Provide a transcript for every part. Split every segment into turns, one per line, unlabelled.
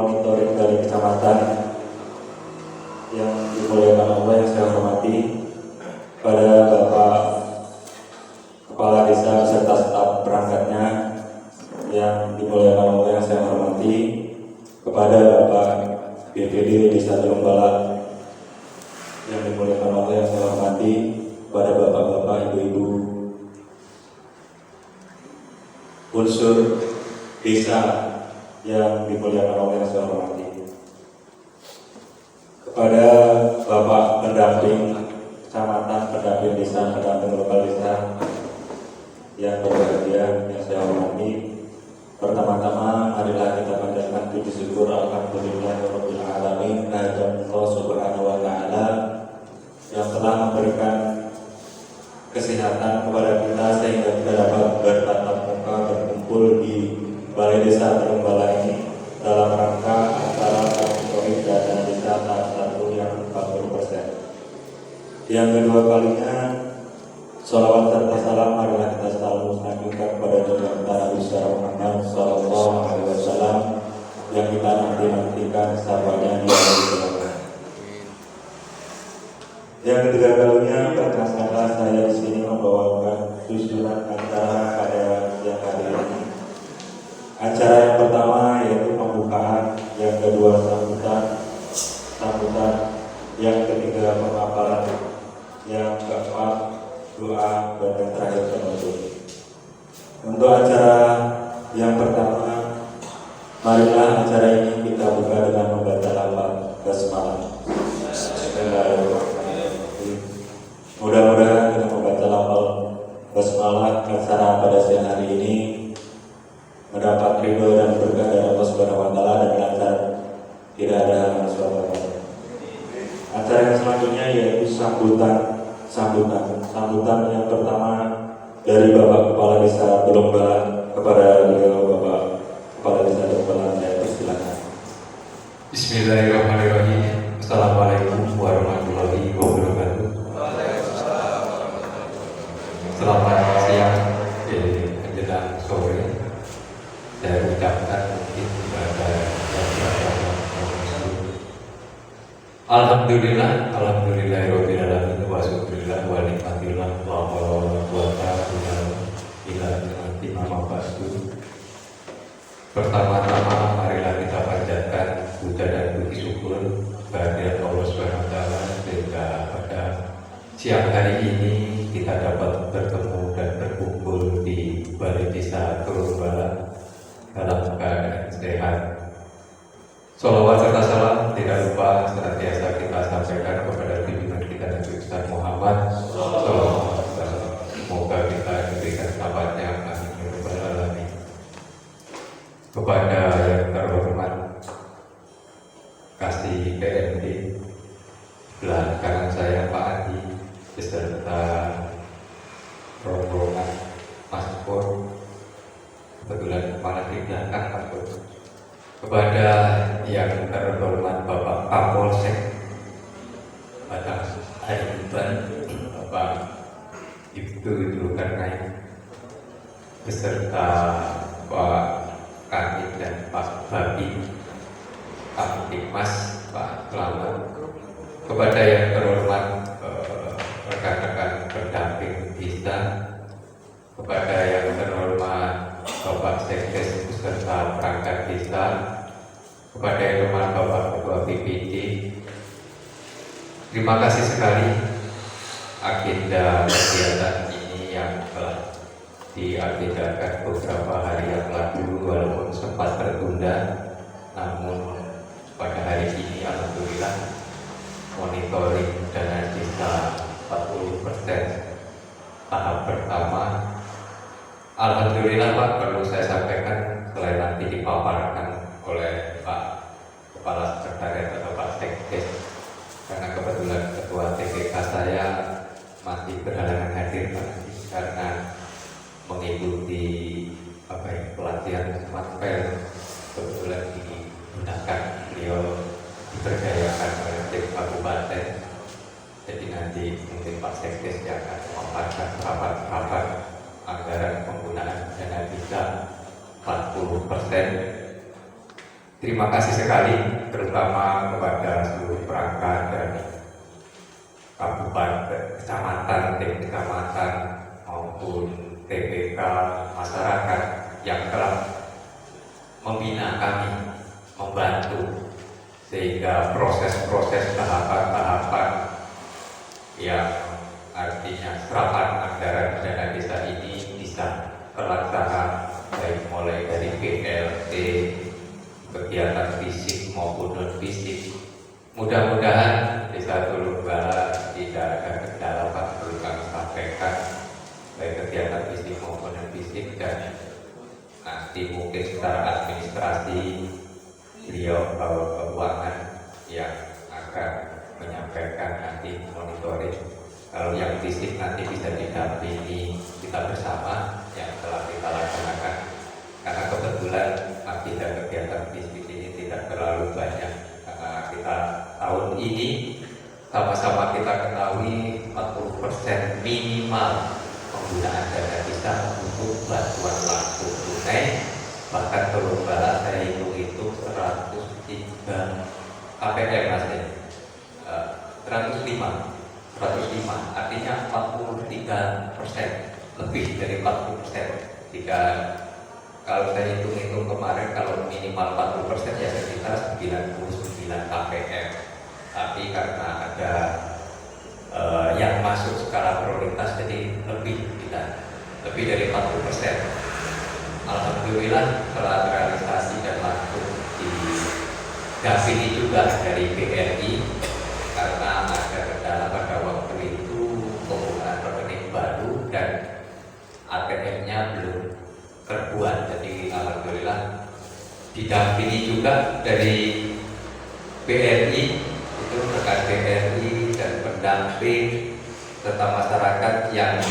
monitoring dari kecamatan yang dimuliakan Allah yang saya hormati, pada Bapak Kepala Desa beserta staf perangkatnya yang dimuliakan Allah yang saya hormati, kepada Bapak BPD Desa Teluk Balak yang dimuliakan Allah yang saya hormati, kepada bapak-bapak, ibu-ibu, unsur desa yang dimuliakan Allah yang saya hormati, kepada Bapak pendamping kecamatan, pendamping desa, pendamping lokal desa yang berbahagia yang saya hormati. Pertama-tama marilah kita panjatkan puji syukur alhamdulillahirabbil alamin kehadirat Allah Subhanahu wa taala yang telah memberikan kesehatan kepada kita sehingga kita dapat bertatap muka berkumpul di Balai Desa Teluk Balak ini dalam rangka acara monitoring dana desa tahap 1 yang 40%. Yang kedua kalinya, sholawat serta salam marilah kita selalu sanjungkan kepada junjungan Nabi Muhammad Sallallahu Alaihi Wasallam yang kita nanti-nantikan sahabatnya di hari kiamat. Yang ketiga kalinya, perkenalkan saya di sini membawakan susunan acara pada siang hari ini. Acara yang pertama yaitu pembukaan, yang kedua sambutan, yang ketiga pemaparan, yang keempat doa, dan yang terakhir penutup. Untuk acara yang pertama, marilah acara ini kita buka dengan membaca lafaz basmalah. Mudah-mudahan dengan membaca lafaz basmalah acara pada siang hari ini mendapat ridho dan berkah dari Allah Subhanahu wa taala dan lancar, tidak ada halangan suatu. Acara yang selanjutnya yaitu sambutan yang pertama dari Bapak Kepala Desa Teluk Balak. Kepada beliau Bapak Kepala Desa Teluk Balak, saya persilakan.
Bismillahirrahmanirrahim. Assalamualaikum warahmatullahi wabarakatuh. Selamat siang menjelang sore. Saya ucapkan mungkin kepada Alhamdulillahirabbil alamin wa syukurillah wa nikmatillah wa la quwwata illa billah. Pertama-tama marilah kita panjatkan puja dan puji syukur kehadirat Allah Subhanahu wa taala sehingga pada siang hari ini kita dapat bertemu dan berkumpul di Balai Desa Teluk Balak dalam keadaan sehat. Sholawat serta salam tidak lupa senantiasa kita sampaikan kepada pimpinan kita Nabi Ustaz Muhammad Sallallahu Alaihi Wasallam. Semoga kita diberikan sahabatnya, amin ya rabbal alamin. Kepada yang terhormat Kasih PMD, belah kanan saya Pak Adi beserta rombongan Mas Pur, kebetulan kepala di belakang Mas Pur. Kepada yang terhormat Bapak Kapolsek Batak Aiban, Bapak Ibtu Zulkarnain beserta Pak Kanit dan Pak Babi, Pak Dikmas, Pak Selamat. Kepada yang terhormat rekan-rekan pendamping desa, kepada yang terhormat Bapak Sekdes beserta perangkat desa, kepada yang terhormat Bapak Ketua BPD, terima kasih sekali agenda kegiatan ini yang telah diagendakan beberapa hari yang lalu walaupun sempat tertunda, namun pada hari ini alhamdulillah monitoring dana desa 40% tahap pertama. Alhamdulillah Pak, perlu saya sampaikan selain nanti dipaparkan oleh Pak Kepala Sekretariat atau Pak Sekdes, karena kebetulan Ketua TPK saya masih berhalangan hadir Pak, karena mengikuti pelatihan Smartpel, kebetulan digunakan beliau diberdayakan oleh tim kabupaten. Jadi nanti mungkin Pak Sekdes yang akan memaparkan rapat-rapat anggaran penggunaan dana desa 40%. terima kasih sekali terutama kepada seluruh perangkat dan kabupaten, kecamatan, tim kecamatan maupun TPK masyarakat yang telah membina kami, membantu sehingga proses-proses tahapan-tahapan yang artinya serapan anggaran dana desa ini bisa terlaksana, baik mulai dari BLT, kegiatan fisik maupun non fisik. Mudah-mudahan Desa Tulungbala tidak ada kendala Pak, perlu kami sampaikan baik kegiatan fisik maupun non fisik, dan nanti mungkin secara administrasi beliau keuangan yang akan menyampaikan nanti monitoring. Kalau yang fisik nanti bisa didampingi kita bersama yang telah kita laksanakan, karena kebetulan agenda kegiatan fisik ini tidak terlalu banyak. Karena kita tahun ini sama-sama kita ketahui 40% minimal penggunaan dana desa untuk bantuan langsung tunai. Bahkan Tulungbala saya hitung 103 KPM Mas, 105, artinya 43%, lebih dari 40%. Jika kalau saya hitung kemarin, kalau minimal 40% ya sekitar 99 KPM. Tapi karena ada yang masuk skala prioritas, jadi lebih dari 40%. Alhamdulillah telah terrealisasi dan langsung didampingi juga dari BRI, karena ada kendala pada waktu itu pembukaan rekening baru dan ATM-nya belum terbuat. Jadi alhamdulillah didampingi juga dari BRI, itu rekan BRI dan pendamping serta masyarakat yang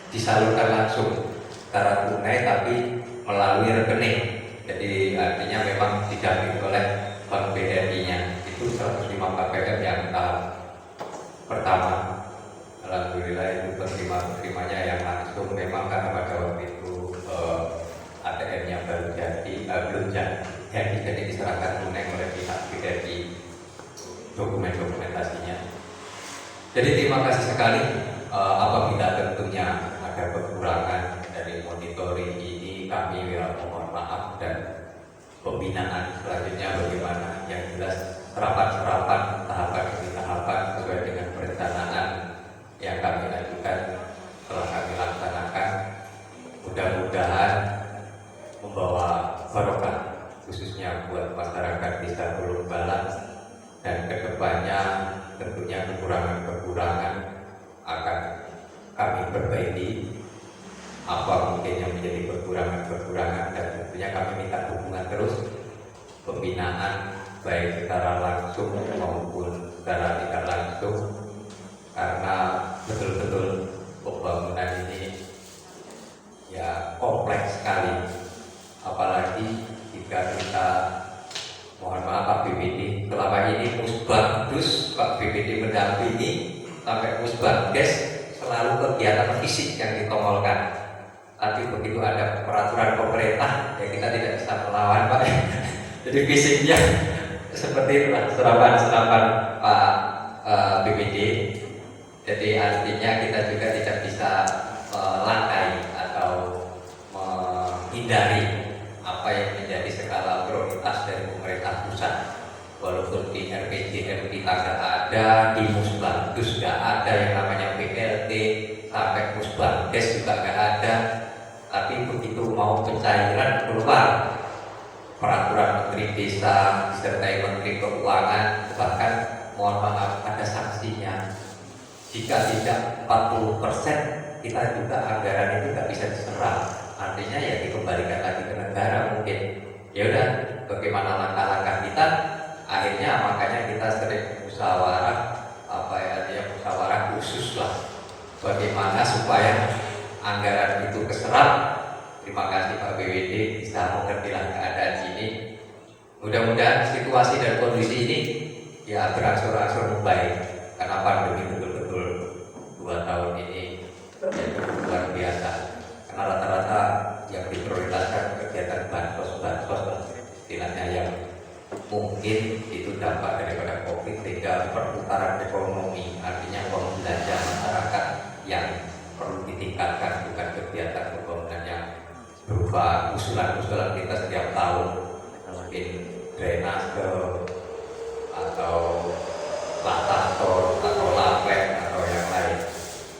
disalurkan langsung secara tunai tapi melalui rekening. Jadi artinya memang didampingi oleh Bank BRI-nya. Itu 105 KPM yang tahap pertama. Alhamdulillah itu penerima-penerimanya yang langsung, memang karena pada waktu itu ATM-nya belum jadi diserahkan tunai oleh pihak BRI dokumentasinya. Jadi terima kasih sekali. Apabila tentunya ada kekurangan dari monitoring ini, kami mohon maaf, dan pembinaan selanjutnya bagaimana, yang jelas serapan tahapan demi tahapan sesuai dengan perencanaan yang kami ajukan telah kami laksanakan. Mudah-mudahan membawa barokah khususnya buat masyarakat Desa Tulungbala, dan kedepannya tentunya kekurangan-kekurangan akan kami perbaiki. Apa mungkin yang menjadi kekurangan-kekurangan, dan tentunya kami minta hubungan terus, pembinaan baik secara langsung maupun secara tidak langsung, karena betul-betul pembangunan ini ya kompleks sekali. Apalagi jika kita, mohon maaf Pak BPD, selama ini musbagdus Pak BPD mendampingi sampai musbagdes selalu kegiatan fisik yang ditongolkan. Tapi begitu ada peraturan pemerintah, ya kita tidak bisa melawan Pak. Jadi fisiknya seperti itulah serapan Pak BPD. Jadi artinya kita juga tidak bisa melangkai atau menghindari apa yang menjadi skala prioritas dari pemerintah pusat. Walaupun di RPJM kita nggak ada, di musbagdus nggak ada yang namanya BLT, sampai musbagdes juga nggak ada. Tapi begitu mau pencairan keluar peraturan Menteri Desa disertai Menteri Keuangan, bahkan mohon maaf ada sanksinya. Jika tidak 40%, kita juga anggaran itu nggak bisa diserap. Artinya ya dikembalikan lagi ke negara mungkin. Ya udah, bagaimana langkah-langkah kita? Akhirnya makanya kita sering musyawarah, musyawarah khusus lah, bagaimana supaya anggaran itu keserap. Terima kasih Pak BWD bisa mengertilah keadaan ini. Mudah-mudahan situasi dan kondisi ini ya berangsur-angsur membaik, karena pandemi betul-betul 2 tahun ini ya luar biasa. Karena rata-rata yang diprioritaskan kegiatan bansos lah, istilahnya mungkin itu dampak daripada COVID, sehingga perputaran ekonomi, artinya uang belanja masyarakat yang perlu ditingkatkan, bukan kegiatan pembangunan yang berupa usulan-usulan kita setiap tahun, mungkin drainase atau latah atau lapet atau yang lain.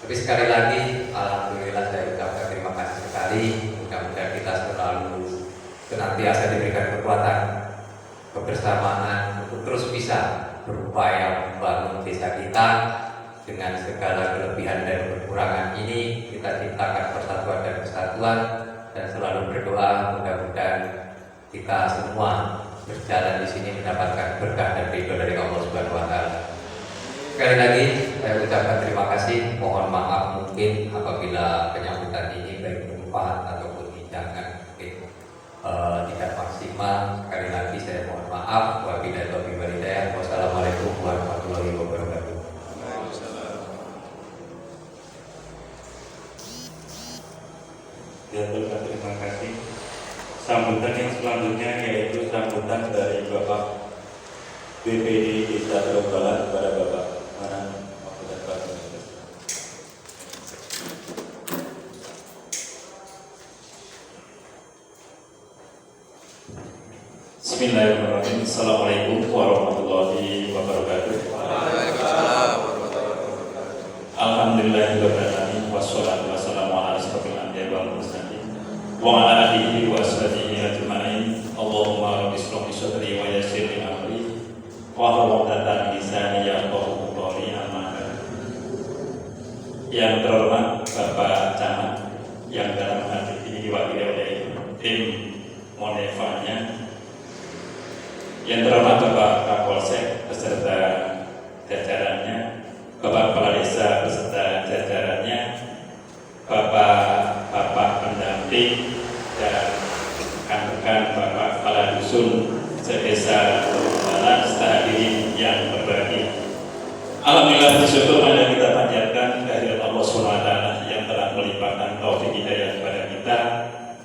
Tapi sekali lagi, alhamdulillah saya ucapkan terima kasih sekali. Mudah-mudahan kita selalu senantiasa diberikan kekuatan, kebersamaan untuk terus bisa berupaya membangun desa kita dengan segala kelebihan dan kekurangan ini. Kita ciptakan persatuan dan kesatuan, dan selalu berdoa mudah-mudahan kita semua berjalan di sini mendapatkan berkah dan ridho dari Allah Subhanahu wa Ta'ala. Sekali lagi saya ucapkan terima kasih. Mohon maaf mungkin apabila penyambutan ini baik bermanfaat ataupun tidak tidak maksimal. Sekali lagi saya mohon maaf. Wabillahi taufiq wal hidayah. Wassalamualaikum warahmatullahi wabarakatuh.
Terima kasih. Sambutan yang selanjutnya yaitu sambutan dari Bapak BPD Desa Teluk Balat kepada Bapak Bismillahirrahmanirrahim. Assalamualaikum warahmatullahi wabarakatuh.
Waalaikumsalam warahmatullahi wabarakatuh.
Alhamdulillahirrahmanirrahim. Wassalatu wassalamu ala asyrofil anbiya'i wal mursalin wa ala alihi wa sahbihi ajma'in. Allahumma rabbi shrah li sadri wa yassir li amri wahlul 'uqdatam min lisani yafqahu qawli. Amma ba'd. Yang terhormat Bapak Camat yang dalam hal ini diwakili oleh tim Monefanya, yang terhormat Bapak Kapolsek beserta jajarannya, Bapak Kepala Desa beserta jajarannya, Bapak pendamping dan rekan-rekan Bapak Kepala Dusun se-Desa Teluk Balat, serta hadirin yang berbahagia. Alhamdulillah, bersyukur pada kita panjatkan kehadirat Allah SWT yang telah melimpahkan taufik hidayah kepada kita,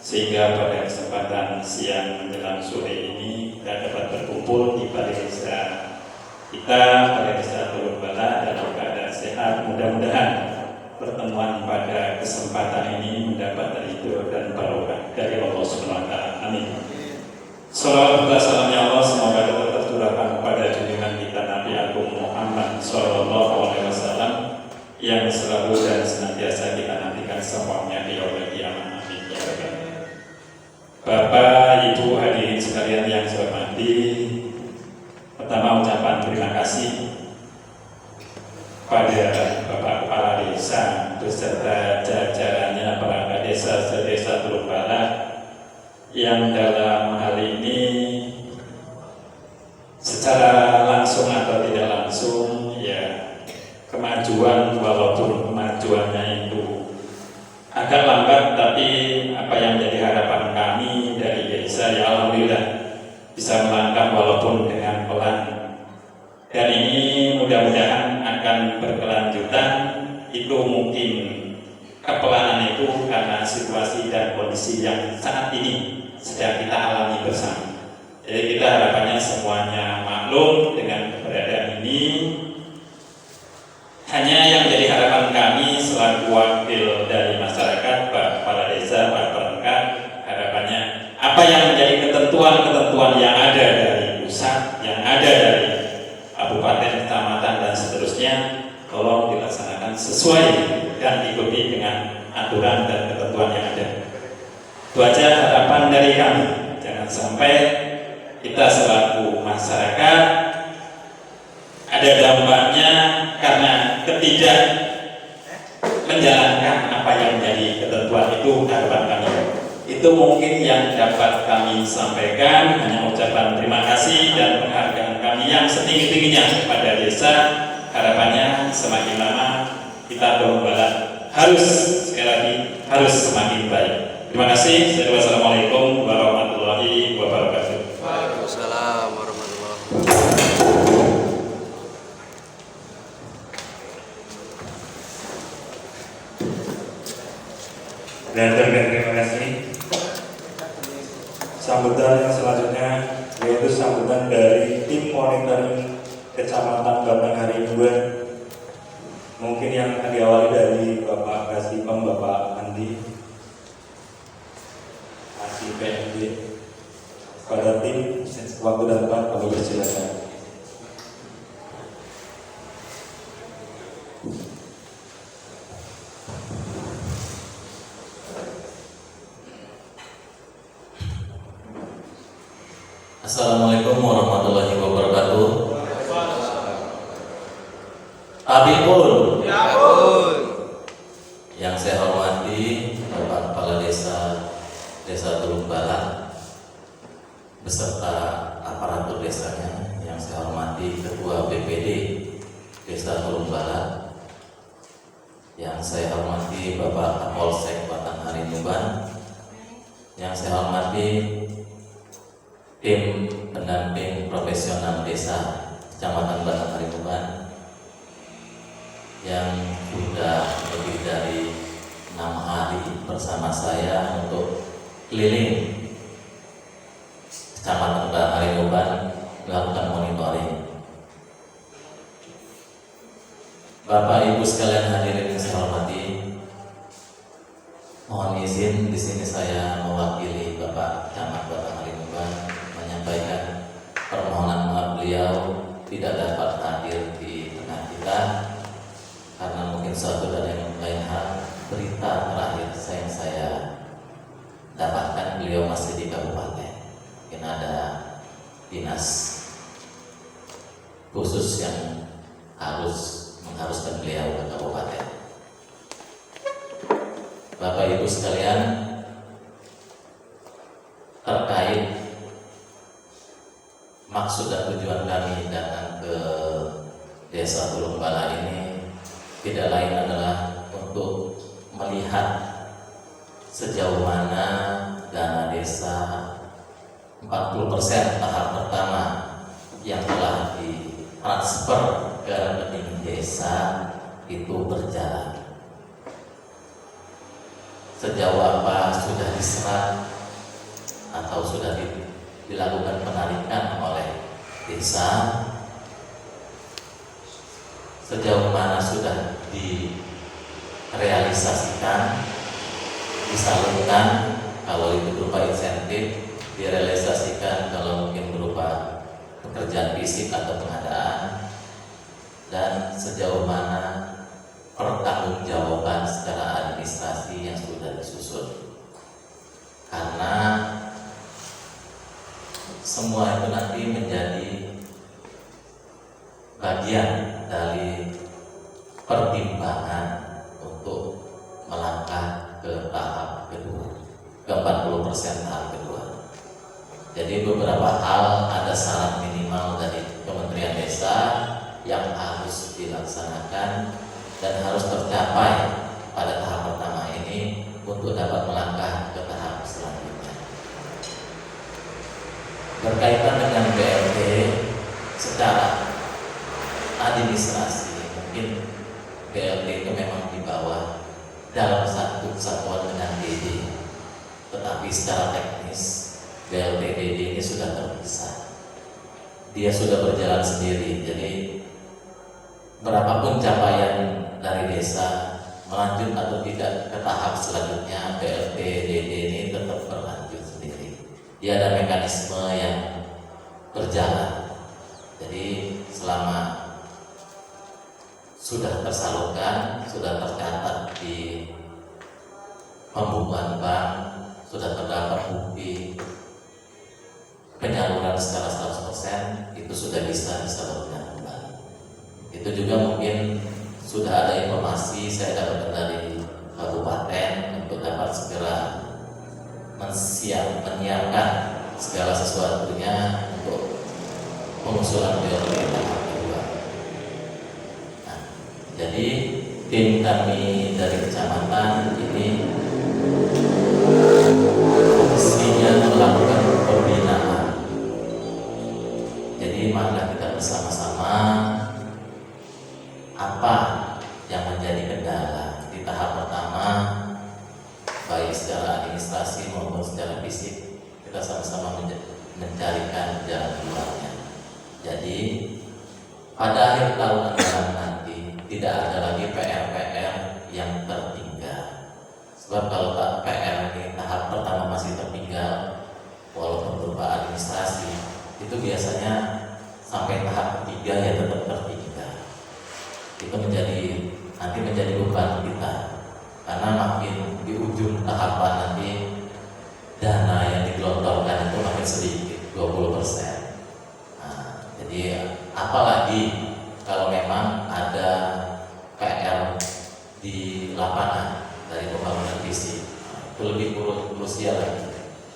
sehingga pada kesempatan siang menjelang sore ini kita dapat berkumpul di balai desa kita, pada Desa Teluk Balat, dalam keadaan sehat. Mudah-mudahan pertemuan pada kesempatan ini mendapat ridho dan barokah dari Allah Subhanahu wa Ta'ala. Amin. Salawat dan salamnya Allah semoga tetap tercurahkan pada junjungan kita Nabi Agung Muhammad Sallallahu Alaihi Wasallam yang selalu dan senantiasa kita nantikan semuanya di yaumil qiyamah. Amin ya rabbal alamin. Bapak, Ibu, hadirin sekalian yang saya hormati, pertama ucapan terima kasih pada Bapak Kepala Desa beserta jajarannya perangkat desa se-Desa Teluk Balat yang dalam hal ini secara langsung atau tidak langsung ya kemajuan, walaupun kemajuannya itu agak lambat, tapi apa yang menjadi harapan kami dari desa ya alhamdulillah bisa melangkah walaupun dengan pelan, dan ini mudah-mudahan akan berkelanjutan. Itu mungkin kepelanan itu karena situasi dan kondisi yang saat ini sedang kita alami bersama. Jadi kita harapannya semuanya maklum dengan keberadaan ini. Hanya yang menjadi harapan kami selaku wakil dari masyarakat, Pak Kepala Desa, Pak Perangkat, harapannya apa yang menjadi ketentuan-ketentuan yang ada dari pusat, yang ada dari kabupaten, kecamatan dan seterusnya, tolong dilaksanakan sesuai dan diikuti dengan aturan dan ketentuan yang ada. Itu aja harapan dari kami. Jangan sampai kita selaku masyarakat ada dampaknya karena ketidak menjalankan apa yang menjadi ketentuan itu. Harapan kami itu mungkin yang dapat kami sampaikan. Hanya ucapan terima kasih dan penghargaan kami yang setinggi-tingginya kepada desa. Harapannya semakin lama kita Teluk Balat harus, sekali lagi, harus semakin baik. Terima kasih. Wassalamualaikum warahmatullahi wabarakatuh.
Waalaikumsalam warahmatullahi wabarakatuh.
Dan terima kasih. Sambutan yang selanjutnya yaitu sambutan dari tim monitoring Kecamatan Batanghari 2. Mungkin yang akan diawali dari Bapak Kasipam, Bapak Andi, Kasih PMD. Pada tim, waktu dan tempat kami persilakan.
Assalamualaikum warahmatullahi wabarakatuh. Tabipun. Yang saya hormati Bapak Kepala Desa Teluk Balat beserta aparatur desanya, yang saya hormati Ketua BPD Desa Teluk Balat, yang saya hormati Bapak Kapolsek Batanghari Tuban, yang saya hormati tim pendamping profesional desa Kecamatan Batanghari Tuban yang sudah lebih dari 6 hari bersama saya untuk keliling Kecamatan Batanghari Tuban melakukan monitoring. Bapak Ibu sekalian hadirin yang saya hormati, mohon izin di sini saya mewakili Bapak Camat Batanghari Tuban menyampaikan permohonan maaf beliau tidak dapat hadir di tengah kita karena mungkin suatu dan yang lain hal. Berita terakhir yang saya dapatkan, beliau masih di kabupaten, mungkin ada dinas khusus yang mengharuskan beliau ke kabupaten. Bapak Ibu sekalian, terkait maksud dan tujuan kami datang ke Desa Teluk Balat ini tidak lain adalah untuk melihat sejauh mana dana desa 40% tahap pertama yang telah ditransfer ke rekening desa itu berjalan. Sejauh apa sudah diserap atau sudah dilakukan penarikan oleh desa, sejauh mana sudah direalisasikan, disalurkan kalau itu berupa insentif, direalisasikan kalau mungkin berupa pekerjaan fisik atau pengadaan, dan sejauh mana pertanggungjawaban secara administrasi yang sudah disusun. Karena semua itu nanti menjadi bagian dari pertimbangan untuk melangkah ke tahap kedua, ke 40% tahap kedua. Jadi beberapa hal ada syarat minimal dari Kementerian Desa yang harus dilaksanakan dan harus tercapai pada tahap pertama ini untuk dapat melangkah ke tahap selanjutnya. Berkaitan dengan BLT secara administrasi, mungkin BLT itu memang di bawah dalam satu kesatuan dengan DD, tetapi secara teknis BLT DD ini sudah terpisah. Dia sudah berjalan sendiri. Jadi berapapun capaian dari desa melanjut atau tidak ke tahap selanjutnya, BLT DD ini tetap berlanjut sendiri. Dia ada mekanisme yang berjalan. Jadi selama sudah tersalurkan, sudah tercatat di pembukuan bank, sudah terdapat bukti penyaluran secara 100%, itu sudah bisa disalurkan kembali. Itu juga mungkin sudah ada informasi saya dapatkan dari kabupaten untuk dapat segera menyiapkan segala sesuatunya untuk pengusulan BLT tahap kedua. Nah, jadi tim kami dari kecamatan ini fungsinya melakukan pembinaan. Jadi mari kita bersama-sama apa yang menjadi kendala di tahap pertama, baik secara administrasi maupun secara fisik. Kita sama-sama mencarikan jalan keluarnya. Jadi pada akhir tahun anggaran nanti tidak ada lagi PR-PR yang tertinggal. Sebab kalau PR ini tahap pertama masih tertinggal, walaupun berupa administrasi, itu biasanya sampai tahap ketiga ya tetap tertinggal. Itu nanti menjadi beban kita, karena makin di ujung tahapan nanti dana yang digelontorkan itu makin sedikit, 20%. Nah, jadi apalagi kalau memang ada PR di lapangan dari pembangunan fisik, itu lebih krusial lagi.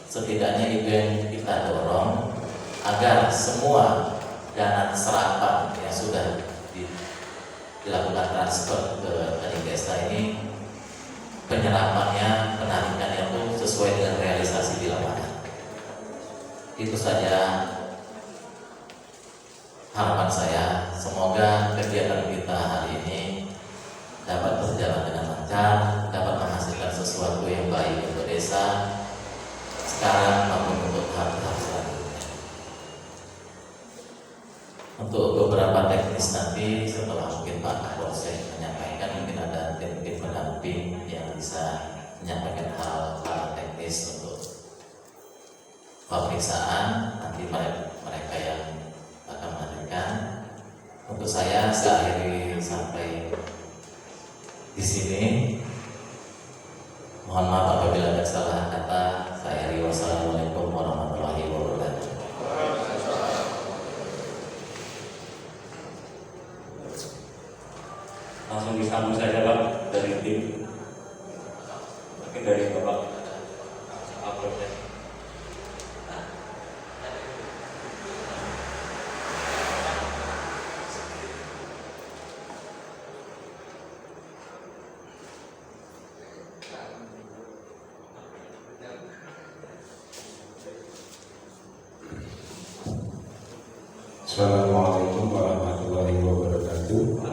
Setidaknya itu yang kita dorong agar semua dana serapan yang sudah dilakukan transfer ke rekening desa ini, penyerapannya, penarikannya itu sesuai dengan realisasi di lapangan. Itu saja harapan saya. Semoga kegiatan kita hari ini dapat berjalan dengan lancar, dapat menghasilkan sesuatu yang baik untuk desa sekarang maupun untuk tahap-tahap selanjutnya. Untuk beberapa teknis nanti setelah mungkin Pak Kapolsek menyampaikan, mungkin ada tim pendamping yang bisa menyampaikan hal-hal teknis untuk pemeriksaan. Nanti mereka yang akan menghadirkan. Untuk saya akhiri sampai di sini. Mohon maaf apabila ada salah kata. Saya akhiri. Wassalamualaikum warahmatullahi wabarakatuh.
Langsung disambung saja Pak dari tim, mungkin dari Bapak Kapolsek.
Assalamualaikum warahmatullahi wabarakatuh.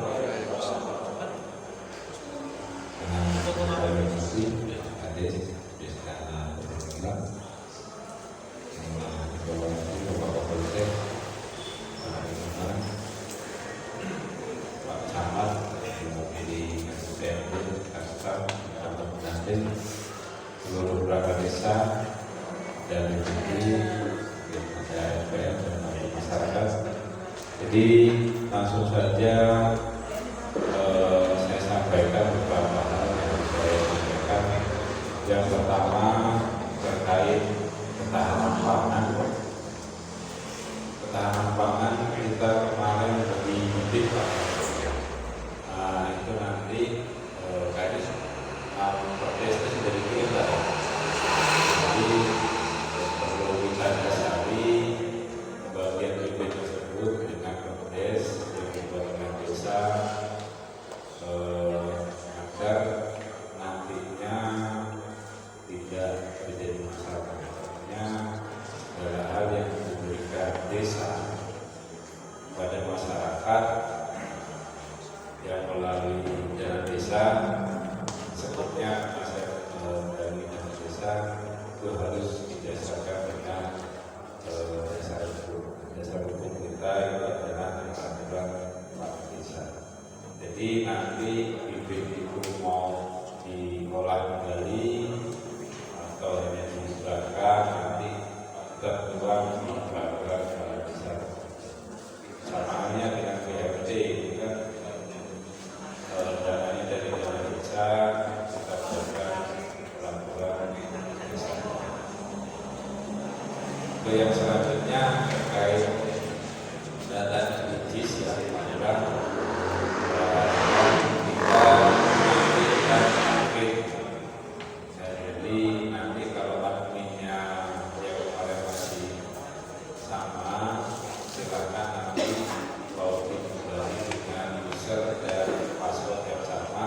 Terima kasih hadir di sana berkenan. Terima kasih Bapak Kapolsek, Pak Iman, Pak Camat, mewakili SPRD, Kastab, Kantor Pengantin, seluruh perangkat desa dan deputi SPR dan masyarakat. Jadi langsung saja saya sampaikan beberapa hal yang saya sampaikan. Yang pertama terkait ketahanan pangan. Ketahanan pangan kita kemarin lebih mudik Pak. Nah itu nanti kayaknya protesnya sudah dikirim Pak. Jadi perlu kita dasari bagian BP tersebut dengan Kepdes yang dibuat dengan desa agar nantinya tidak terjadi masalah. Artinya adalah hal yang diberikan desa pada masyarakat yang melalui jalan desa, sebutnya masyarakat dari jalan desa itu harus didasarkan dengan dasar hukum kita itu adalah peraturan Pak Desa. Jadi nanti bibit itu mau diolah kembali atau hanya dihilangkan, nanti tertuang di peraturan Pak Desa. Samaannya dengan BRT kan, dananya dari dana desa kita berikan peraturan desa. Yang selanjutnya terkait data digis yang ada, kita nanti akan mungkin jadi nanti kalau adminnya yang kemarin masih sama, silakan nanti login kembali dengan user dan password yang sama,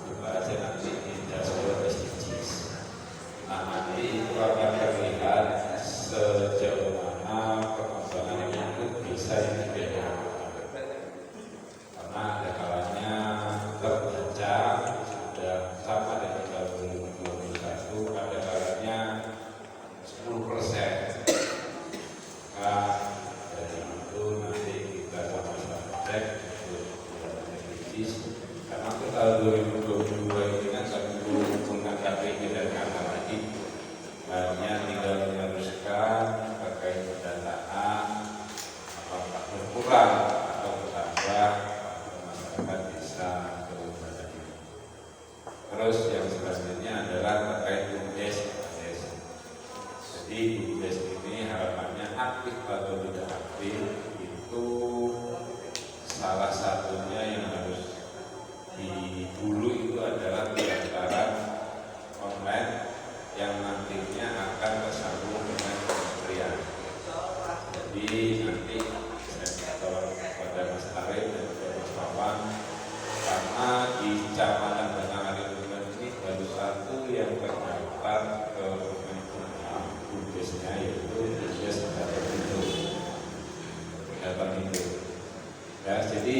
buka aja nanti di dashboard SDGs. Nah nanti itu akan terlihat sejauh mana perkembangan itu bisa dibedakan, karena ada kalanya terbaca sudah sama dengan tahun 2021, ada kalanya 10%. Terus yang selanjutnya adalah terkait BUMDes. Jadi BUMDes ini harapannya aktif atau tidak aktif itu salah satunya yang harus dulu itu adalah pendaftaran online yang nantinya akan tersambung dengan kementerian. Jadi nanti saya tolong kepada Mas Arif dan juga Mas Wawan, karena di Kecamatan Batanghari Lingkungan ini baru satu yang terdaftar ke Kemenkumham BUMDesnya, yaitu BUMDes Kesehatan Hidup. Ya, jadi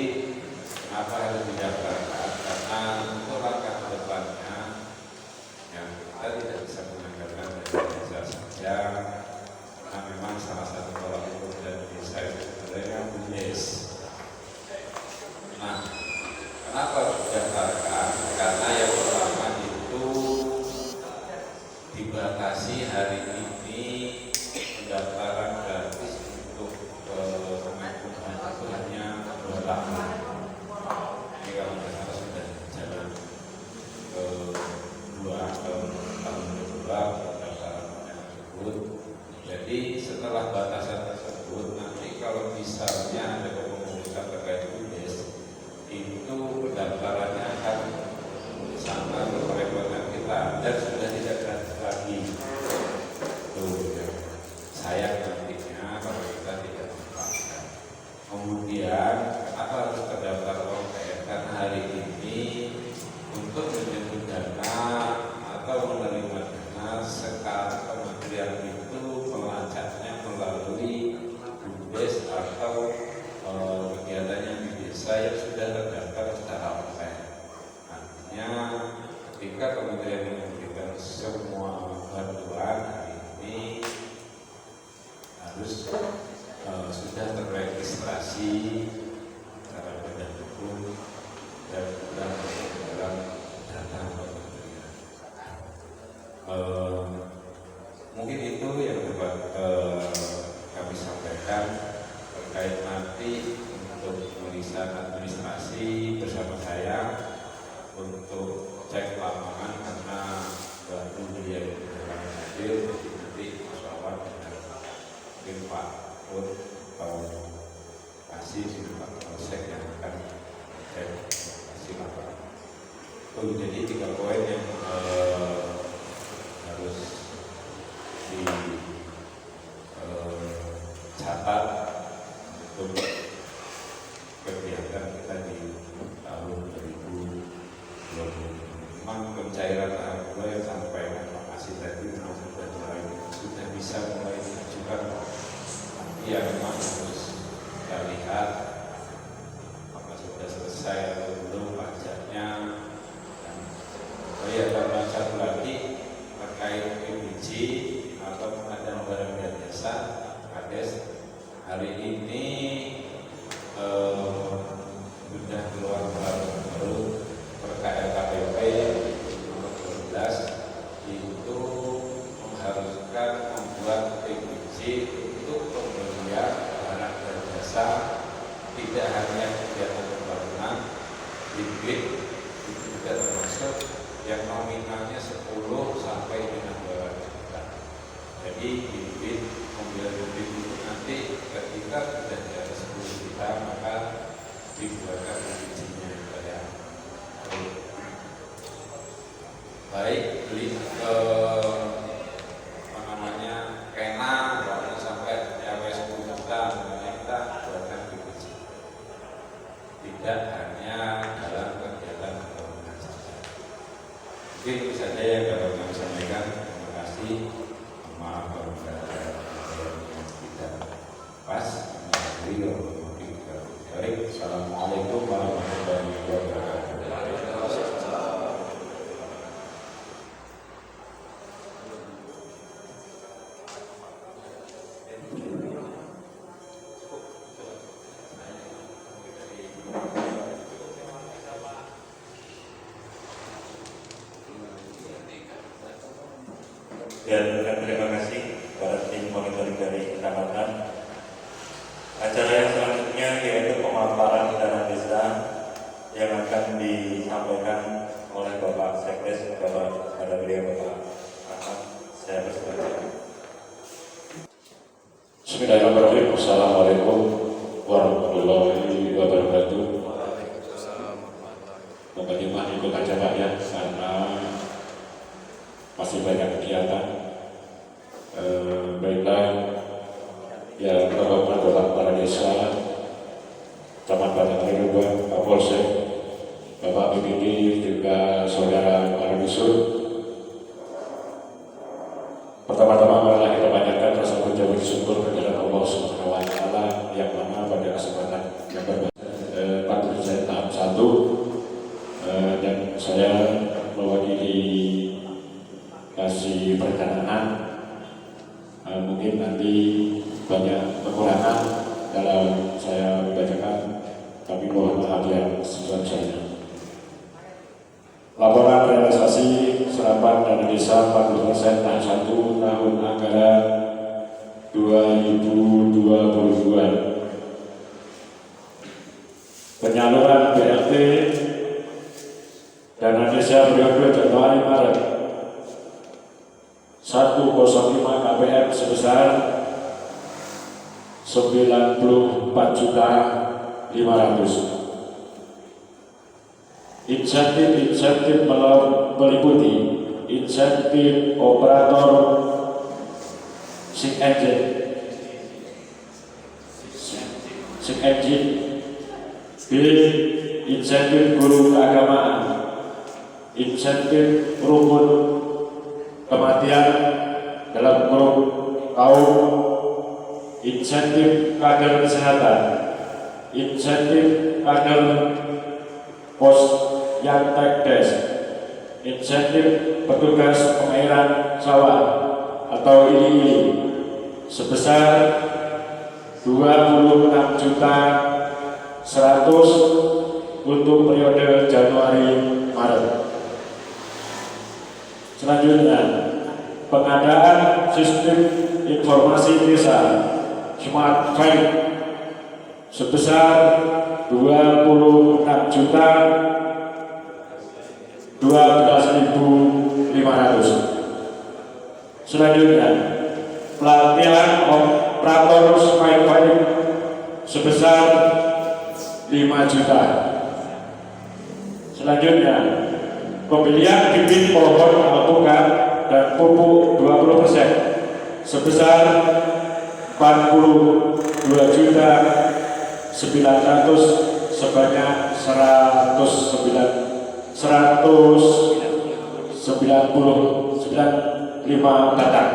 kenapa harus didaftarkan? Karena untuk langkah ke depannya yang kita tidak bisa mengandalkan dari desa saja, karena memang salah satu tolak ukur dari desa itu sebenarnya BUMDes. Nah, kenapa didaftarkan? Karena yang pertama itu dibatasi hari ini pendaftaran gratis untuk Kemenkumham itu hanya 2 tahun. Ini kalau tidak salah sudah jalan ke 2 tahun kedua pendaftaran tersebut. Jadi setelah batasan tersebut, nanti kalau misalnya ada kepengurusan terkait BUMDes, itu pendaftarannya akan sangat merepotkan kita dan sudah tidak gratis lagi. Sayang nantinya kalau kita tidak memanfaatkan. Kemudian kenapa harus terdaftar online? Karena hari ini untuk menjemput dana atau menerima dana sekarang kementerian itu melacaknya melalui BUMDes atau kegiatannya di desa yang sudah terdaftar secara online. Artinya ketika kementerian memberikan semua bantuan hari ini harus sudah terregistrasi secara badan hukum dan sudah dalam data kementerian. Mungkin itu yang dapat kami sampaikan terkait nanti untuk pemeriksaan administrasi bersama saya untuk cek lapangan, karena baru beliau dalam hadir, jadi nanti Mas Wawan dan mungkin Pak Pur kasih Pak Polsek yang akan cek kasih lapangan. Jadi 3 poin yang harus dicatat untuk kegiatan kita di tahun 2020. Memang pencairan tahap 2 yang sampaikan Pak Kasih tadi memang sudah bisa mulai diajukan. Tapi ya memang harus kita lihat apakah sudah selesai atau belum pajaknya. Dan tambah satu lagi terkait PBJ atau pengadaan barang dan jasa KADES, hari ini sudah keluar baru terkait KPP nomor 12 itu mengharuskan membuat PBJ untuk pembelian barang dan jasa, tidak hanya kegiatan pembangunan, hibrid itu juga termasuk yang nominalnya 10 sampai dengan 200 juta. Jadi hibrid, pembelian hibrid itu nanti ketika sudah di atas 10 juta maka dibuatkan PBJ-nya ya. Baik, beli kena bahkan sampai sampai 10 juta, makanya kita buatkan PBJ. Tidak hanya dalam kegiatan pembangunan saja. Mungkin itu saja yang dapat kami sampaikan. Terima kasih. Maaf kalau ada yang tidak pas. Baik, assalamualaikum warahmatullahi wabarakatuh.
Dan terima kasih kepada tim monitoring dari kecamatan. Acara yang selanjutnya yaitu pemaparan dana desa yang akan disampaikan oleh Bapak Sekda Kapolres kepada beliau Bapak Ahmad, saya persilakan.
Bismillahirrahmanirrahim. Assalamualaikum warahmatullahi wabarakatuh. Bagaimana ikut aja Pak ya, karena masih banyak kegiatan. Baiklah, ya terhormat Bapak Kepala Desa, Camat Batang Rinduba, Kapolsek, Bapak BPD, juga saudara para dusun. Pertama-tama marilah kita panjatkan rasa puja puji syukur kepada Allah Subhanahu wa Ta'ala yang mana pada kesempatan yang berbeda saya tahap 1 dan saya mewakili kasih perencanaan. Mungkin nanti banyak kekurangan dalam saya membacakan, tapi mohon maaf yang sebesar-besarnya. Laporan realisasi serapan dana desa 40% tahun 1 tahun anggaran 2022. Penyaluran BLT dana desa periode Januari Maret 105 KPM sebesar 94.500.000. Insentif meliputi insentif operator SIG engine, B. Insentif guru keagamaan, insentif rukun kematian dalam grup kaum, insentif kader kesehatan, insentif kader pos yang tekdes, insentif petugas pengairan sawah atau ini sebesar 26.100.000 untuk periode Januari Maret. Selanjutnya, pengadaan sistem informasi desa Smart Fight sebesar 26.012.500. Selanjutnya, pelatihan operator Smart Fight sebesar 5 juta. Selanjutnya, pembelian bibit pohon alpukat dan pupuk 20% sebesar 42.900.000 sebanyak 195 batang.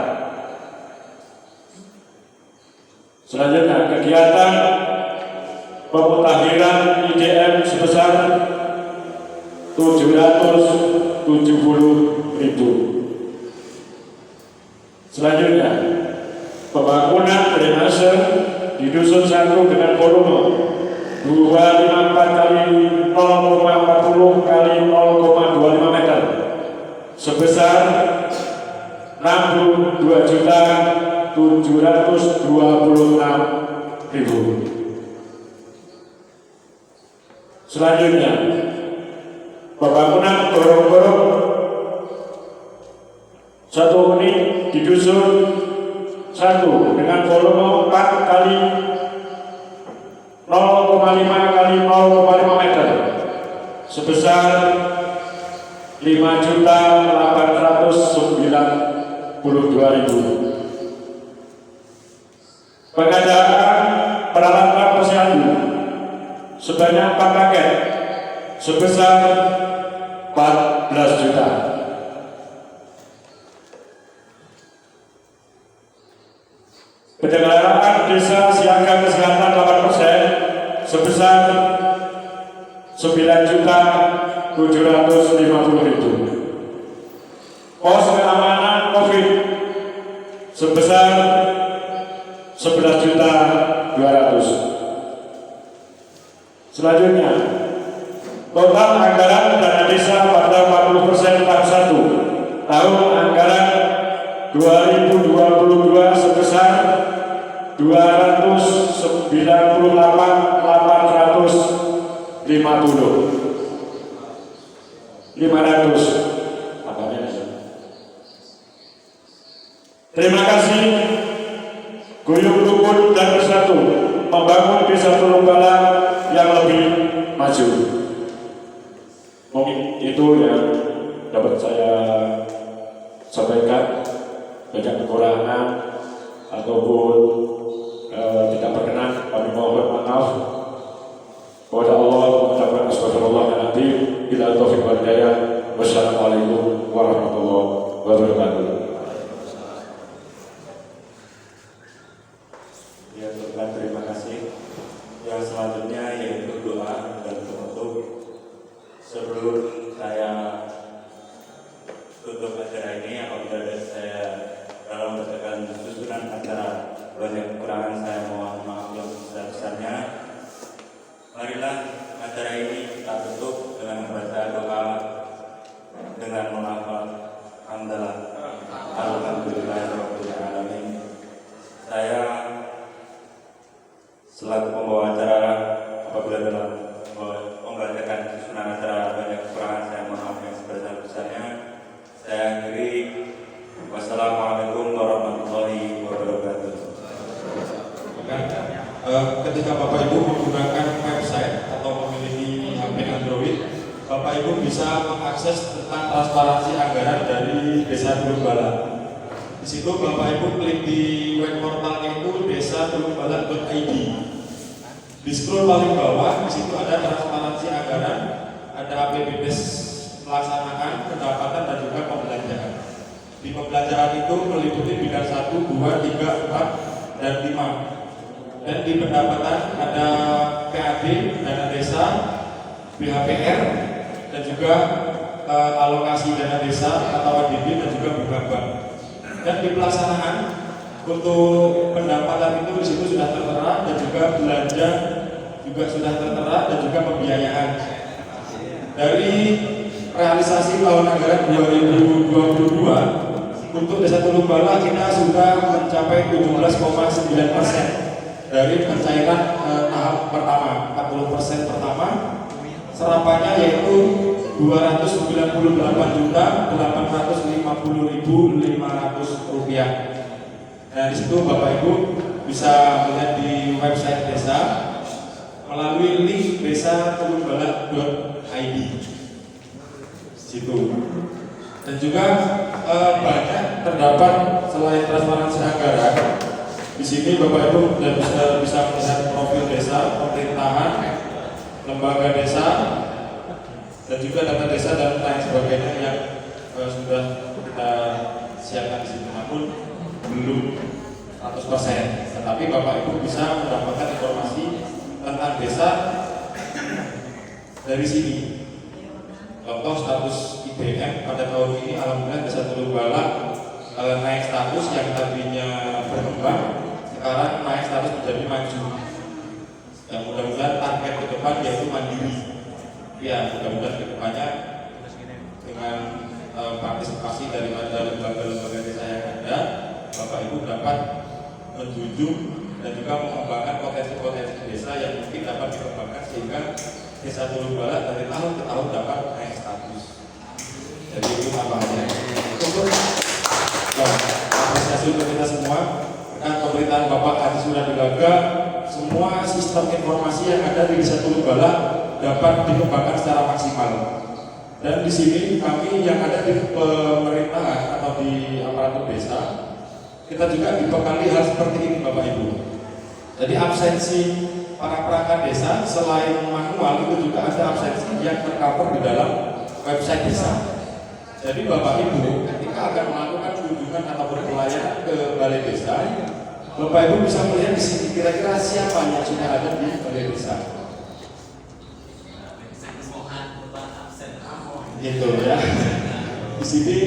Selanjutnya, kegiatan pemutakhiran IDM sebesar 770.000. Selanjutnya, pembangunan drainase di Dusun 1 dengan volume 254 kali 0,40 kali 0,25 meter sebesar 62.726.000. Selanjutnya, pembangunan gorong-gorong 1 unit di Dusun 1 dengan volume 4 kali 0,5 kali 0,5 meter sebesar 5.892.000. Pengadaan peralatan posyandu sebanyak 4 paket sebesar 14 juta. Penyelenggaraan desa siaga kesehatan 8% sebesar 9.750.000. Pos keamanan COVID sebesar 11.200.000. Selanjutnya, total anggaran dana desa pada 40% tahap 1 tahun anggaran 2022 sebesar 298.850.500. Panen. Terima kasih guyup rukun dan bersatu membangun desa Tulungbala yang lebih maju. Mungkin itu yang dapat saya sampaikan. Banyak kekurangan ataupun tidak berkenan, kami mohon maaf kepada Allah. Mengucapkan astagfirullahaladzim. Bila taufiq wal hidayah. Wassalamualaikum warahmatullahi wabarakatuh.
Ya Tuhan, terima kasih. Yang selanjutnya yaitu doa dan penutup. Sebelum saya tutup acara ini, apabila saya dalam membacakan susunan acara banyak kekurangan, saya mohon maaf yang sebesar-besarnya. Marilah acara ini kita tutup dengan membaca doa dengan menghafal hamdalah alhamdulillahirabbil alamin. Saya selaku pembawa acara, apabila dalam membacakan susunan acara banyak kekurangan, saya mohon maaf yang sebesar-besarnya. Saya akhiri. Wassalamualaikum warahmatullahi wabarakatuh.
Ketika Bapak Ibu menggunakan website atau memiliki HP Android, Bapak Ibu bisa mengakses tentang transparansi anggaran dari Desa Tulungbala. Di situ Bapak Ibu klik di web portalnya itu desatulungbala.id. Di scroll paling bawah, di situ ada transparansi anggaran, ada APBDes pelaksanaan, pendapatan dan juga pembelanjaan. Di pembelajaran itu meliputi bidang 1, 2, 3, 4, dan 5. Dan di pendapatan ada PAD, dana desa, BHPR, dan juga alokasi dana desa atau ADB dan juga bank. Dan di pelaksanaan untuk pendapatan itu di situ sudah tertera, dan juga belanja juga sudah tertera, dan juga pembiayaan. Dari realisasi tahun anggaran 2022 untuk Desa Tulungbala kita sudah mencapai 17,9% dari pencairan tahap pertama. 40% pertama serapannya yaitu 298.850.500 rupiah. Nah, di situ Bapak Ibu bisa melihat di website desa melalui link desatulungbala.id situ. Dan juga banyak terdapat selain transparansi anggaran. Di sini Bapak Ibu bisa melihat profil desa, pemerintahan, lembaga desa, dan juga data desa dan lain sebagainya yang sudah kita siapkan di sini. Namun belum 100%. Tetapi Bapak Ibu bisa mendapatkan informasi tentang desa dari sini. Contoh status IBM pada tahun ini, alhamdulillah Desa Tulungbala naik status yang tadinya berkembang, sekarang naik status menjadi maju. Yang mudah-mudahan target ke depan yaitu mandiri. Ya, mudah-mudahan ke depannya dengan partisipasi daripada lembaga-lembaga desa yang ada, Bapak Ibu dapat menjunjung dan juga mengembangkan potensi-potensi desa yang mungkin dapat dikembangkan sehingga Desa Tulungbala dari tahun ke tahun dapat naik status. Jadi itu namanya. Untuk apresiasi untuk kita semua, dengan pemerintahan Bapak Haji Suradi Laga, semua sistem informasi yang ada di Desa Tulungbala dapat dikembangkan secara maksimal. Dan di sini kami yang ada di pemerintahan atau di aparatur desa, kita juga dibekali hal seperti ini Bapak Ibu. Jadi absensi para perangkat desa selain manual itu juga ada absensi yang tercover di dalam website desa. Jadi Bapak Ibu ketika akan melakukan kunjungan atau pelayanan ke balai desa, Bapak Ibu bisa melihat di sini kira-kira siapa yang sudah ada di balai desa. Gitu ya. Di sini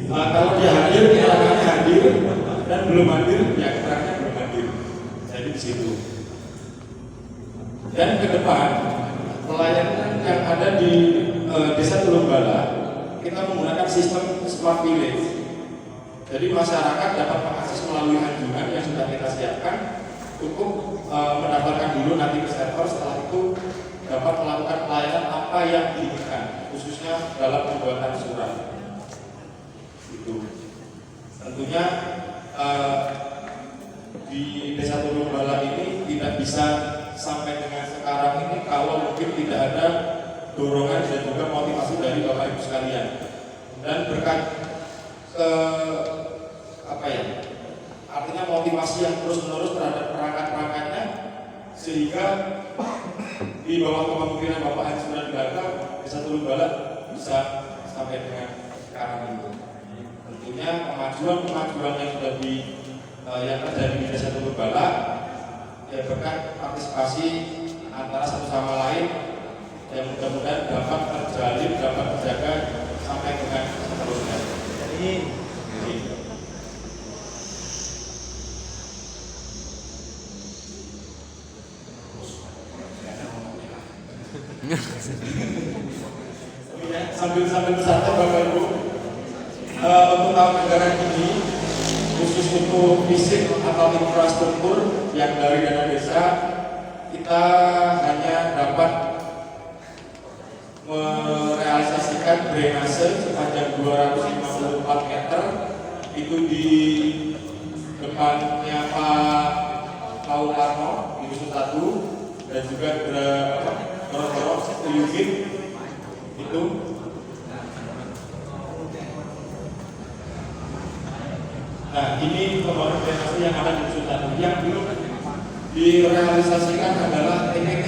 kalau dia hadir, keterangannya hadir, dan belum hadir, ya keterangannya belum hadir. Jadi di situ. Dan ke depan pelayanan yang ada di Desa Tulungbala, kita menggunakan sistem smart village. Jadi masyarakat dapat mengakses melalui anjungan yang sudah kita siapkan untuk mendaftarkan dulu nanti ke server. Setelah itu dapat melakukan pelayanan apa yang diinginkan, khususnya dalam pembuatan surat. ada dorongan dan juga motivasi dari Bapak Ibu sekalian. Dan berkat artinya motivasi yang terus-menerus terhadap perangkat-perangkatnya, sehingga di bawah kepemimpinan Bapak Haji Sunan Gagha, Desa Tulung Bala bisa sampai dengan sekarang itu. Tentunya kemajuan yang sudah yang terjadi di Desa Tulung Bala ya berkat partisipasi antara satu sama lain yang mudah-mudahan dapat terjalin, dapat terjaga sampai dengan seterusnya. Jadi sambil bersantai Bapak Ibu, untuk tahun anggaran ini khusus untuk fisik atau infrastruktur yang dari dana desa, kita hanya dapat merealisasikan drainase sepanjang 254 meter itu di depannya Pak Paul Karno di Dusun 1, dan juga Gorong-gorong Uyugit itu. Nah, ini pembangunan drainase yang ada di Dusun 1. Yang belum direalisasikan adalah TPT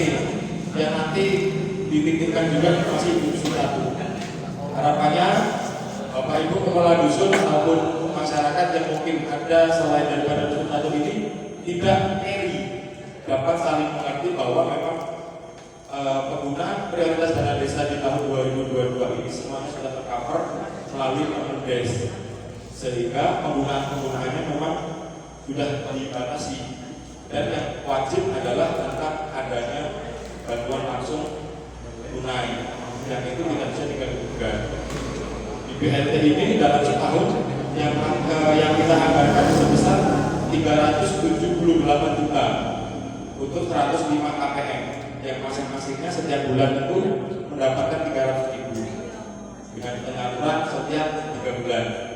yang nanti dititipkan juga masih di Dusun 1. Harapannya Bapak Ibu kepala dusun maupun masyarakat yang mungkin ada selain daripada Dusun 1 ini tidak eri, dapat saling mengerti bahwa memang penggunaan prioritas dana desa di tahun 2022 ini semuanya sudah tercover melalui Permendes, sehingga penggunaannya memang sudah dibatasi, dan yang wajib adalah tentang adanya bantuan langsung tunai yang itu tidak bisa diganggu-gugat. Di BLT ini dalam setahun yang kita anggarkan sebesar 378 juta untuk 105 KPM yang masing-masingnya setiap bulan itu mendapatkan 300.000 dengan penyaluran setiap 3 bulan.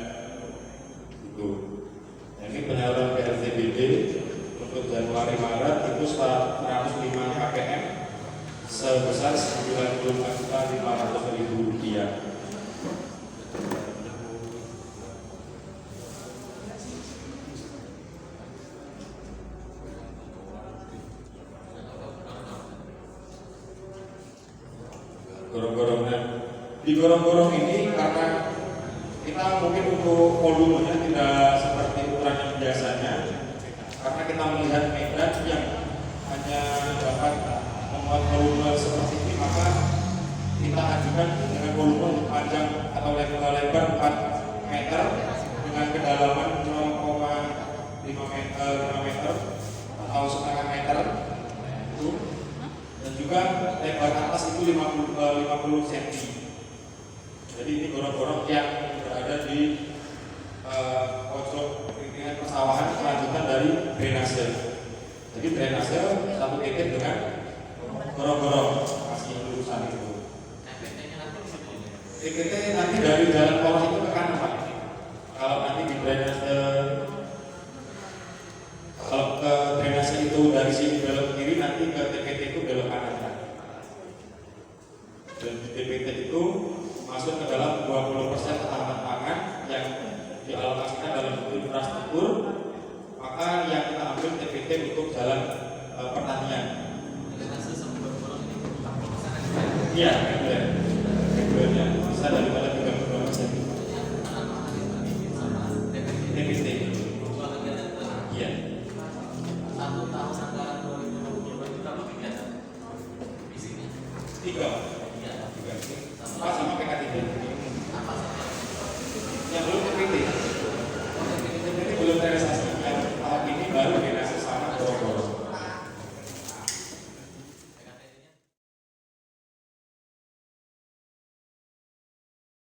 Itu. Ini penyaluran PLTBD untuk Januari Maret itu 105 KPM sebesar 94.500.000 rupiah. Gorong-gorongnya di gorong-gorong ini karena kita mungkin untuk volumenya tidak seperti ukuran yang biasanya, karena kita melihat medan yang hanya dapat membuat volume seperti ini, maka kita ajukan dengan volume panjang atau lebar 4 meter dengan kedalaman 0,5 meter atau setengah meter itu, dan juga lebar atas itu 50 cm. Jadi ini gorong-gorong yang berada di